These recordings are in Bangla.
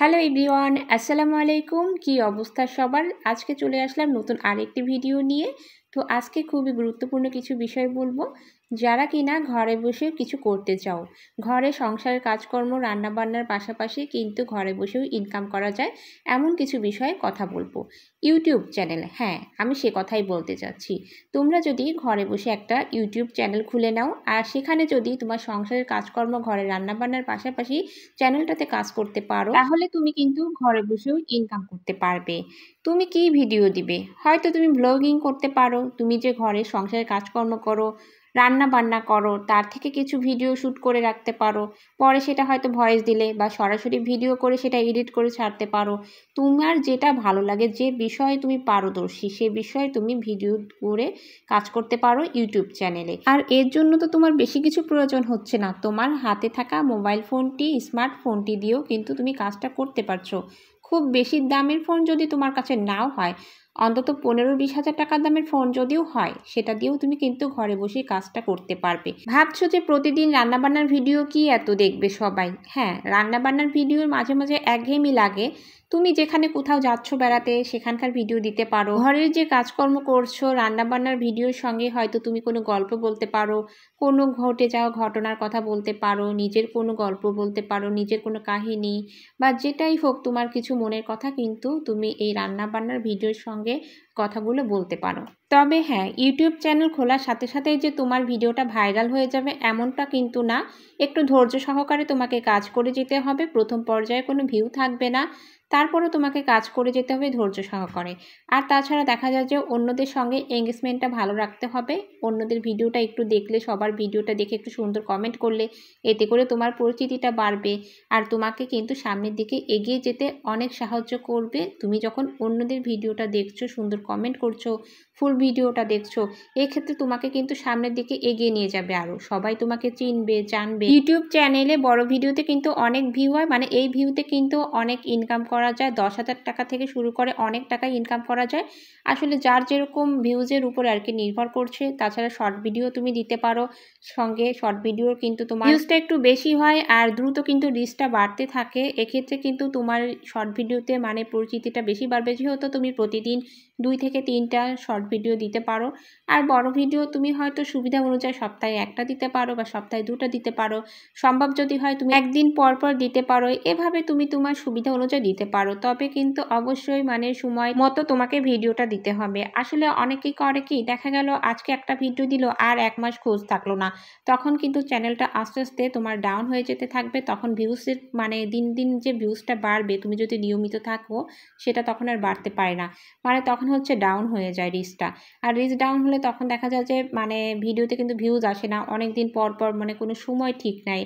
হ্যালো এভরিওয়ান, আসসালামু আলাইকুম। কি অবস্থা সবার? আজকে চলে আসলাম নতুন আরেকটি ভিডিও নিয়ে। তো আজকে খুবই গুরুত্বপূর্ণ কিছু বিষয় বলবো, যারা কিনা ঘরে বসে কিছু করতে চাও। ঘরে সংসারের কাজকর্ম রান্নাবান্নার পাশাপাশি কিন্তু ঘরে বসেও ইনকাম করা যায়, এমন কিছু বিষয়ে কথা বলবো। ইউটিউব চ্যানেল, হ্যাঁ আমি সে কথাই বলতে চাচ্ছি। তোমরা যদি ঘরে বসে একটা ইউটিউব চ্যানেল খুলে নাও, আর সেখানে যদি তোমার সংসারের কাজকর্ম ঘরে রান্নাবান্নার পাশাপাশি চ্যানেলটাতে কাজ করতে পারো, তাহলে তুমি কিন্তু ঘরে বসেও ইনকাম করতে পারবে। তুমি কি ভিডিও দিবে? হয়তো তুমি ব্লগিং করতে পারো, তুমি যে ঘরে সংসারের কাজকর্ম করো, রান্না বান্না করো, তার থেকে কিছু ভিডিও শ্যুট করে রাখতে পারো। পরে সেটা হয়তো ভয়েস দিলে বা সরাসরি ভিডিও করে সেটা এডিট করে ছাড়তে পারো। তোমার যেটা ভালো লাগে, যে বিষয়ে তুমি পারদর্শী, সে বিষয়ে তুমি ভিডিও করে কাজ করতে পারো ইউটিউব চ্যানেলে। আর এর জন্য তো তোমার বেশি কিছু প্রয়োজন হচ্ছে না, তোমার হাতে থাকা মোবাইল ফোনটি, স্মার্টফোনটি দিয়েও কিন্তু তুমি কাজটা করতে পারছো। খুব বেশি দামের ফোন যদি তোমার কাছে নাও হয়, অন্তত 15-20 হাজার টাকার দামের ফোন যদিও হয়, সেটা দিয়েও তুমি কিন্তু ঘরে বসে কাজটা করতে পারবে। ভাবছো যে প্রতিদিন রান্নাবান্নার ভিডিও কি এত দেখবে সবাই? হ্যাঁ, রান্নাবান্নার ভিডিওর মাঝে মাঝে একঘেয়েমি লাগে। তুমি যেখানে কোথাও যাচ্ছ বেড়াতে, সেখানকার ভিডিও দিতে পারো। ঘরের যে কাজকর্ম করছো, রান্নাবান্নার ভিডিওর সঙ্গে হয়তো তুমি কোনো গল্প বলতে পারো, কোনো ঘটে যাওয়া ঘটনার কথা বলতে পারো, নিজের কোনো গল্প বলতে পারো, নিজের কোনো কাহিনী বা যেটাই হোক, তোমার কিছু মনের কথা কিন্তু তুমি এই রান্নাবান্নার ভিডিওর সঙ্গে কথাগুলো বলতে পারো। তবে হ্যাঁ, ইউটিউব চ্যানেল খোলার সাথে সাথেই যে তোমার ভিডিওটা ভাইরাল হয়ে যাবে এমনটা কিন্তু না। একটু ধৈর্য সহকারে তোমাকে কাজ করে যেতে হবে। প্রথম পর্যায়ে কোনো ভিউ থাকবে না, তারপরও তোমাকে কাজ করে যেতে হবে ধৈর্য সহকারে। আর তাছাড়া দেখা যায় যে অন্যদের সঙ্গে এঙ্গেজমেন্টটা ভালো রাখতে হবে। অন্যদের ভিডিওটা একটু দেখলে, সবার ভিডিওটা দেখে একটু সুন্দর কমেন্ট করলে, এতে করে তোমার পরিচিতিটা বাড়বে আর তোমাকে কিন্তু সামনের দিকে এগিয়ে যেতে অনেক সাহায্য করবে। তুমি যখন অন্যদের ভিডিওটা দেখছো, সুন্দর কমেন্ট করছো, ফুল ভিডিওটা দেখছো, এক্ষেত্রে তোমাকে কিন্তু সামনের দিকে এগিয়ে নিয়ে যাবে, আরও সবাই তোমাকে চিনবে, জানবে। ইউটিউব চ্যানেলে বড় ভিডিওতে কিন্তু অনেক ভিউ হয়, মানে এই ভিউতে কিন্তু অনেক ইনকাম করা যায়। 10,000 টাকা থেকে শুরু করে অনেক টাকা ইনকাম করা যায়। আসলে যার যেরকম ভিউজের উপর আর কি নির্ভর করছে। তাছাড়া শর্ট ভিডিও তুমি দিতে পারো, সঙ্গে শর্ট ভিডিওর কিন্তু তোমার ভিউজটা একটু বেশি হয় আর দ্রুত কিন্তু রিচটা বাড়তে থাকে। এক্ষেত্রে কিন্তু তোমার শর্ট ভিডিওতে মানে পরিচিতিটা বেশি বাড়বে, যেহেতু তুমি প্রতিদিন 2 থেকে 3টা শর্ট ভিডিও দিতে পারো। আর বড় ভিডিও তুমি হয়তো সুবিধা অনুযায়ী সপ্তাহে 1টা দিতে পারো বা সপ্তাহে 2টা দিতে পারো। সম্ভব যদি হয় তুমি একদিন পর পর দিতে পারো। এভাবে তুমি তোমার সুবিধা অনুযায়ী দিতে পারো। তবে কিন্তু অবশ্যই মানে সময় মতো তোমাকে ভিডিওটা দিতে হবে। আসলে অনেকেই করে কি, দেখা গেল আজকে একটা ভিডিও দিল আর 1 মাস খোঁজ থাকলো না। তখন কিন্তু চ্যানেলটা আস্তে আস্তে তোমার ডাউন হয়ে যেতে থাকবে। তখন ভিউসের মানে দিন দিন যে ভিউসটা বাড়বে, তুমি যদি নিয়মিত থাকো, সেটা তখন আর বাড়তে পারে না। মানে তখন হচ্ছে ডাউন হয়ে যায় রিচটা। আর রিচ ডাউন হলে তখন দেখা যায় যে মানে ভিডিওতে কিন্তু ভিউজ আসে না অনেক দিন পর পর, মানে কোনো সময় ঠিক নাই।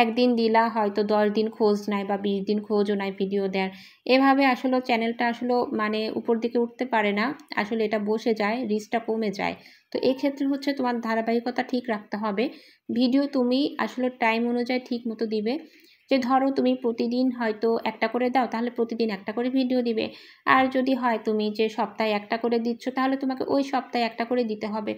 একদিন দিলা হয়তো 10 দিন খোঁজ নাই বা 20 দিন খোঁজও নাই ভিডিও দেওয়ার। এভাবে আসলে চ্যানেলটা আসলে মানে উপর দিকে উঠতে পারে না। আসলে এটা বসে যায়, রিচটা কমে যায়। তো এক্ষেত্রে হচ্ছে তোমার ধারাবাহিকতা ঠিক রাখতে হবে। ভিডিও তুমি আসলে টাইম অনুযায়ী ঠিক মতো দিবে। যে ধরো তুমি প্রতিদিন হয়তো একটা করে দাও, তাহলে প্রতিদিন একটা করে ভিডিও দিবে। আর যদি হয় তুমি যে সপ্তাহে একটা করে দিচ্ছ, তাহলে তোমাকে ওই সপ্তাহে একটা করে দিতে হবে।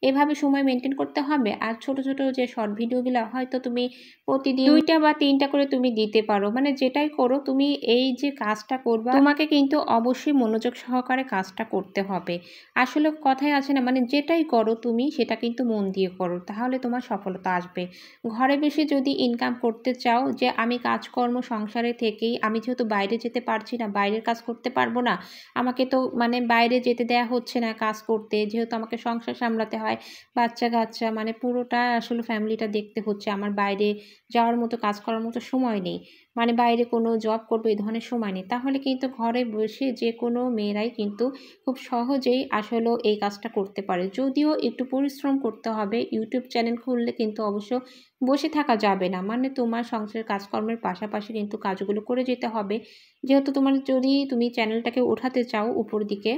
এভাবে সময় মেনটেন করতে হবে। আর ছোট ছোট যে শর্ট ভিডিওগুলো হয়তো তুমি প্রতিদিন 2টা বা 3টা করে তুমি দিতে পারো। মানে যেটাই করো তুমি, এই যে কাজটা করবা, তোমাকে কিন্তু অবশ্যই মনোযোগ সহকারে কাজটা করতে হবে। আসলে কথাই আছে না, মানে যেটাই করো তুমি সেটা কিন্তু মন দিয়ে করো, তাহলে তোমার সফলতা আসবে। ঘরে বসে যদি ইনকাম করতে চাও, যে আমি কাজকর্ম সংসারে থেকেই, আমি যেহেতু বাইরে যেতে পারছি না, বাইরের কাজ করতে পারবো না, আমাকে তো মানে বাইরে যেতে দেয়া হচ্ছে না কাজ করতে, যেহেতু আমাকে সংসার সামলাতে হয়, বাচ্চা কাচ্চা মানে পুরোটা আসলে ফ্যামিলিটা দেখতে হচ্ছে, আমার বাইরে যাওয়ার মতো, কাজ করার মতো সময় নেই। মানে বাইরে কোনো জব করবো এই ধরনের সময় নেই। তাহলে কিন্তু ঘরে বসে যে কোনো মেয়েরাই কিন্তু খুব সহজেই আসলে এই কাজটা করতে পারে। যদিও একটু পরিশ্রম করতে হবে। ইউটিউব চ্যানেল খুললে কিন্তু অবশ্য বসে থাকা যাবে না। মানে তোমার সংসারের কাজকর্মের পাশাপাশি কিন্তু কাজগুলো করে যেতে হবে। যেহেতু তোমার, যদি তুমি চ্যানেলটাকে ওঠাতে চাও উপর দিকে,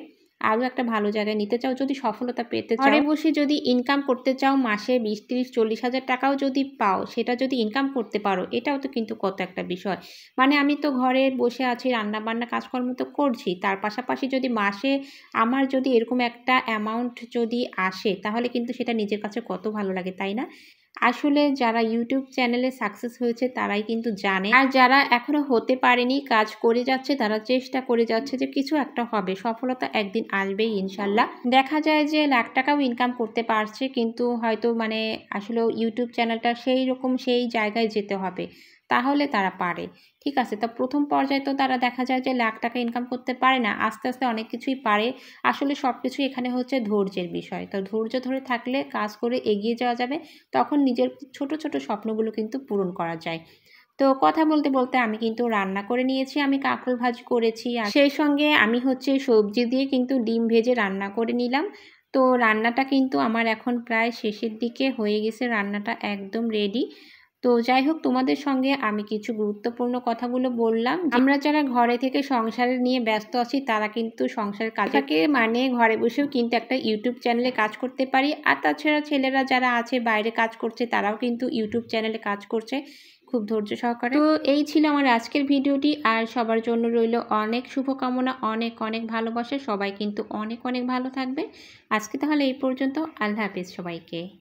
আরও একটা ভালো জায়গায় নিতে চাও, যদি সফলতা পেতে চাও, ঘরে বসে যদি ইনকাম করতে চাও, মাসে 20, 30, 40 হাজার টাকাও যদি পাও, সেটা যদি ইনকাম করতে পারো, এটাও তো কিন্তু কত একটা বিষয়। মানে আমি তো ঘরে বসে আছি, রান্নাবান্না কাজকর্ম তো করছি, তার পাশাপাশি যদি মাসে আমার যদি এরকম একটা অ্যামাউন্ট যদি আসে, তাহলে কিন্তু সেটা নিজের কাছে কত ভালো লাগে, তাই না? আসলে যারা ইউটিউব চ্যানেলে সাকসেস হয়েছে তারাই কিন্তু জানে, আর যারা এখনো হতে পারেনি, কাজ করে যাচ্ছে, তারা চেষ্টা করে যাচ্ছে যে কিছু একটা হবে, সফলতা একদিন আসবেই ইনশাল্লাহ। দেখা যায় যে লাখ টাকাও ইনকাম করতে পারছে, কিন্তু হয়তো মানে আসলে ইউটিউব চ্যানেলটা সেই রকম সেই জায়গায় যেতে হবে, তাহলে তারা পারে। ঠিক আছে, তো প্রথম পর্যায়ে তো তারা দেখা যায় যে লাখ টাকা ইনকাম করতে পারে না, আস্তে আস্তে অনেক কিছুই পারে। আসলে সব কিছুই এখানে হচ্ছে ধৈর্যের বিষয়। তো ধৈর্য ধরে থাকলে কাজ করে এগিয়ে যাওয়া যাবে, তখন নিজের ছোট ছোট স্বপ্নগুলো কিন্তু পূরণ করা যায়। তো কথা বলতে বলতে আমি কিন্তু রান্না করে নিয়েছি, আমি কাঁকরোল ভাজি করেছি, আর সেই সঙ্গে আমি হচ্ছে সবজি দিয়ে কিন্তু ডিম ভেজে রান্না করে নিলাম। তো রান্নাটা কিন্তু আমার এখন প্রায় শেষের দিকে হয়ে গেছে, রান্নাটা একদম রেডি। তো যাই হোক, তোমাদের সঙ্গে আমি কিছু গুরুত্বপূর্ণ কথাগুলো বললাম। আমরা যারা ঘরে থেকে সংসার নিয়ে ব্যস্ত আছি তারা কিন্তু সংসারের কাজটাকে মানে ঘরে বসেও কিন্তু একটা ইউটিউব চ্যানেলে কাজ করতে পারি। আর তাছাড়া ছেলেরা যারা আছে বাইরে কাজ করছে তারাও কিন্তু ইউটিউব চ্যানেলে কাজ করছে খুব ধৈর্য সহকারে। তো এই ছিল আমার আজকের ভিডিওটি, আর সবার জন্য রইল অনেক শুভকামনা, অনেক অনেক ভালোবাসা। সবাই কিন্তু অনেক অনেক ভালো থাকবে। আজকে তাহলে এই পর্যন্ত। আল্লাহ হাফেজ সবাইকে।